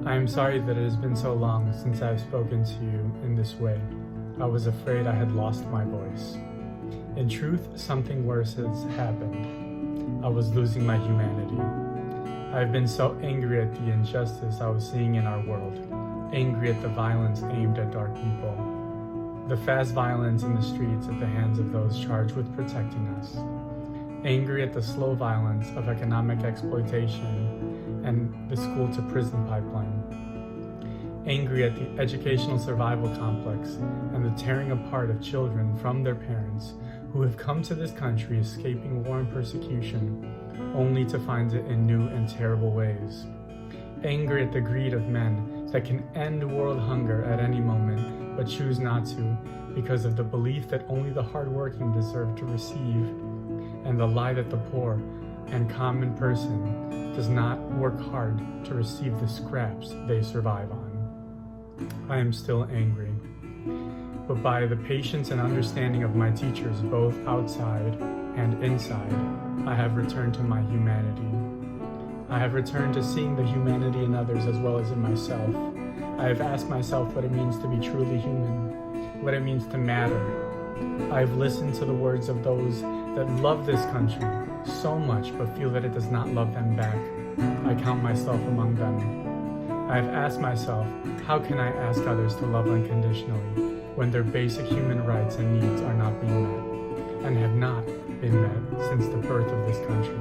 I am sorry that it has been so long since I have spoken to you in this way. I was afraid I had lost my voice. In truth, something worse has happened. I was losing my humanity. I have been so angry at the injustice I was seeing in our world, angry at the violence aimed at dark people, the fast violence in the streets at the hands of those charged with protecting us, angry at the slow violence of economic exploitation and the school-to-prison pipeline, angry at the educational survival complex and the tearing apart of children from their parents who have come to this country escaping war and persecution, only to find it in new and terrible ways. Angry at the greed of men that can end world hunger at any moment, but choose not to because of the belief that only the hardworking deserve to receive, and the lie that the poor and common person does not work hard to receive the scraps they survive on. I am still angry, but by the patience and understanding of my teachers both outside and inside, I have returned to my humanity. I have returned to seeing the humanity in others as well as in myself. I have asked myself what it means to be truly human, what it means to matter. I have listened to the words of those that love this country so much but feel that it does not love them back. I count myself among them. I have asked myself, how can I ask others to love unconditionally when their basic human rights and needs are not being met, and have not been met since the birth of this country?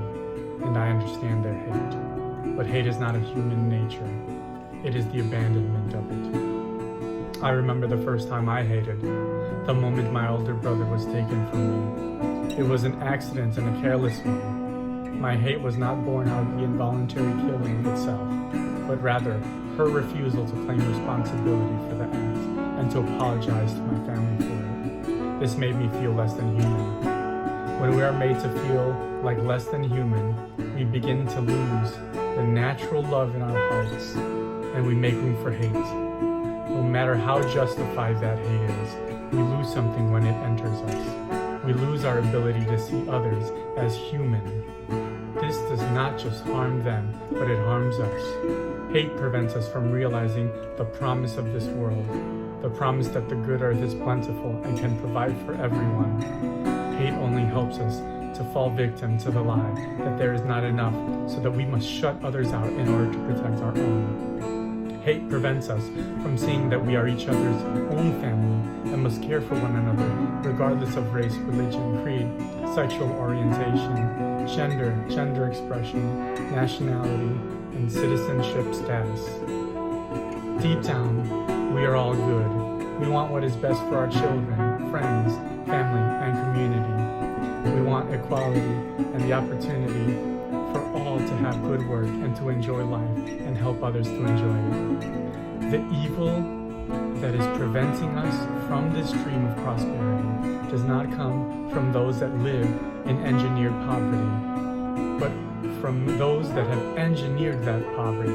And I understand their hate. But hate is not a human nature. It is the abandonment of it. I remember the first time I hated, the moment my older brother was taken from me. It was an accident and a careless one. My hate was not born out of the involuntary killing itself, but rather her refusal to claim responsibility for the act and to apologize to my family for it. This made me feel less than human. When we are made to feel like less than human, we begin to lose the natural love in our hearts, and we make room for hate. No matter how justified that hate is, we lose something when it enters us. We lose our ability to see others as human. This does not just harm them, but it harms us. Hate prevents us from realizing the promise of this world, the promise that the good earth is plentiful and can provide for everyone. Hate only helps us to fall victim to the lie that there is not enough, so that we must shut others out in order to protect our own. Hate prevents us from seeing that we are each other's own family and must care for one another, regardless of race, religion, creed, sexual orientation, gender expression, nationality, and citizenship status. Deep down, we are all good. We want what is best for our children, friends, family, and community. We want equality and the opportunity for all to have good work and to enjoy life and help others to enjoy it. The evil that is preventing us from this dream of prosperity does not come from those that live in engineered poverty, but from those that have engineered that poverty.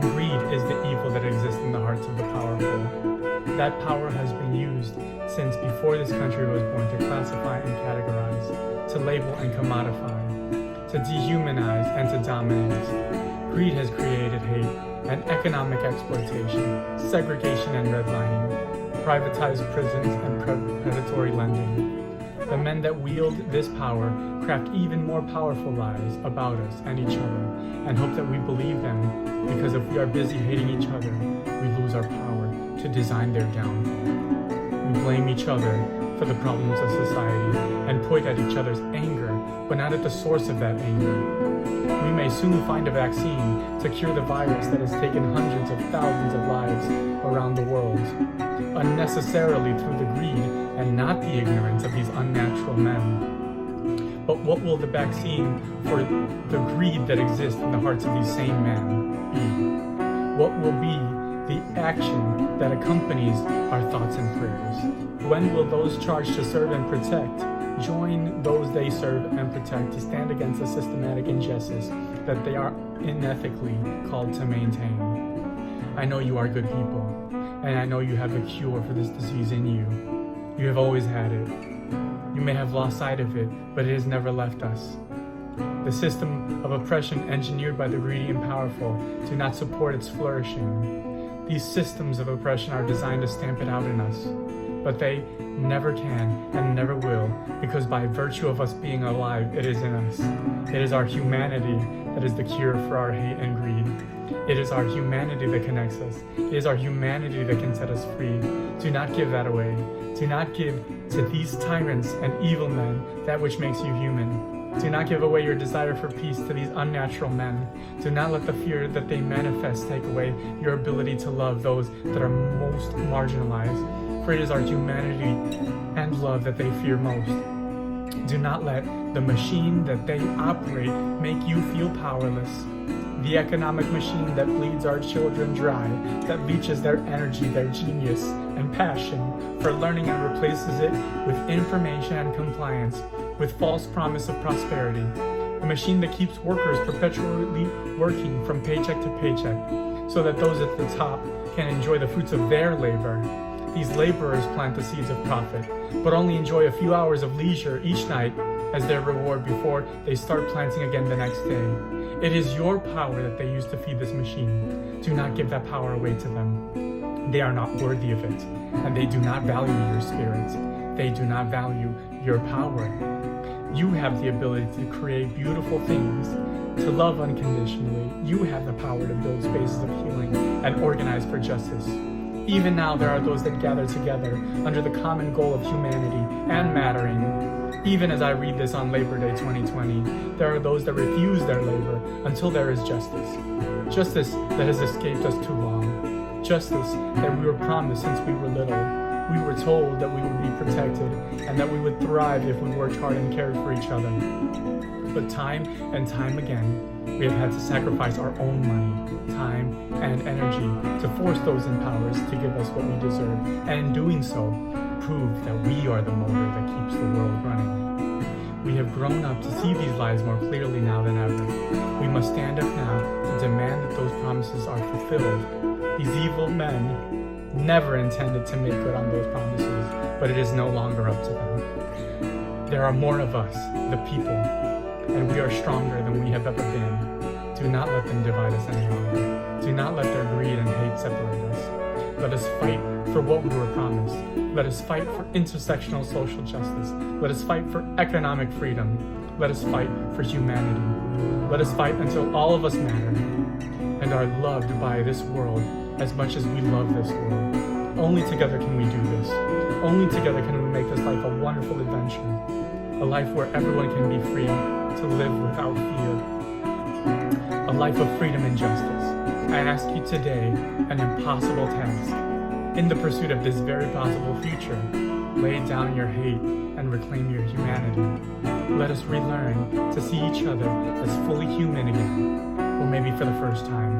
Greed is the evil that exists in the hearts of the powerful. That power has been used since before this country was born to classify and categorize, to label and commodify, to dehumanize and to dominate. Greed has created hate and economic exploitation, segregation and redlining, privatized prisons and predatory lending. The men that wield this power craft even more powerful lies about us and each other, and hope that we believe them, because if we are busy hating each other, we lose our power to design their downfall. We blame each other for the problems of society and point at each other's anger, but not at the source of that anger. We may soon find a vaccine to cure the virus that has taken hundreds of thousands of lives around the world, unnecessarily through the greed and not the ignorance of these unnatural men. But what will the vaccine for the greed that exists in the hearts of these same men be? What will be the action that accompanies our thoughts and prayers? When will those charged to serve and protect join those they serve and protect to stand against the systematic injustice that they are unethically called to maintain? I know you are good people, and I know you have a cure for this disease in you. You have always had it. You may have lost sight of it, but it has never left us. The system of oppression engineered by the greedy and powerful do not support its flourishing. These systems of oppression are designed to stamp it out in us, but they never can and never will, because by virtue of us being alive, it is in us. It is our humanity that is the cure for our hate and greed. It is our humanity that connects us. It is our humanity that can set us free. Do not give that away. Do not give to these tyrants and evil men that which makes you human. Do not give away your desire for peace to these unnatural men. Do not let the fear that they manifest take away your ability to love those that are most marginalized. For it is our humanity and love that they fear most. Do not let the machine that they operate make you feel powerless. The economic machine that bleeds our children dry, that leeches their energy, their genius, and passion for learning and replaces it with information and compliance, with false promise of prosperity. A machine that keeps workers perpetually working from paycheck to paycheck, so that those at the top can enjoy the fruits of their labor. These laborers plant the seeds of profit, but only enjoy a few hours of leisure each night as their reward before they start planting again the next day. It is your power that they use to feed this machine. Do not give that power away to them. They are not worthy of it, and they do not value your spirit. They do not value your power. You have the ability to create beautiful things, to love unconditionally. You have the power to build spaces of healing and organize for justice. Even now, there are those that gather together under the common goal of humanity and mattering. Even as I read this on Labor Day 2020, there are those that refuse their labor until there is justice. Justice that has escaped us too long. Justice that we were promised since we were little. We were told that we would be protected and that we would thrive if we worked hard and cared for each other. But time and time again, we have had to sacrifice our own money, time, and energy to force those in power to give us what we deserve, and in doing so, prove that we are the motor that keeps the world running. We have grown up to see these lies more clearly now than ever. We must stand up now to demand that those promises are fulfilled. These evil men never intended to make good on those promises, but it is no longer up to them. There are more of us, the people, and we are stronger than we have ever been. Do not let them divide us any longer. Do not let their greed and hate separate us. Let us fight for what we were promised. Let us fight for intersectional social justice. Let us fight for economic freedom. Let us fight for humanity. Let us fight until all of us matter and are loved by this world as much as we love this world. Only together can we do this. Only together can we make this life a wonderful adventure. A life where everyone can be free to live without fear. A life of freedom and justice. I ask you today an impossible task. In the pursuit of this very possible future, lay down your hate and reclaim your humanity. Let us relearn to see each other as fully human again, or maybe for the first time.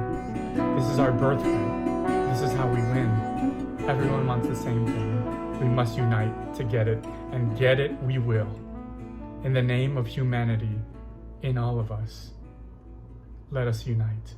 This is our birthright. This is how we win. Everyone wants the same thing. We must unite to get it, and get it we will. In the name of humanity, in all of us, let us unite.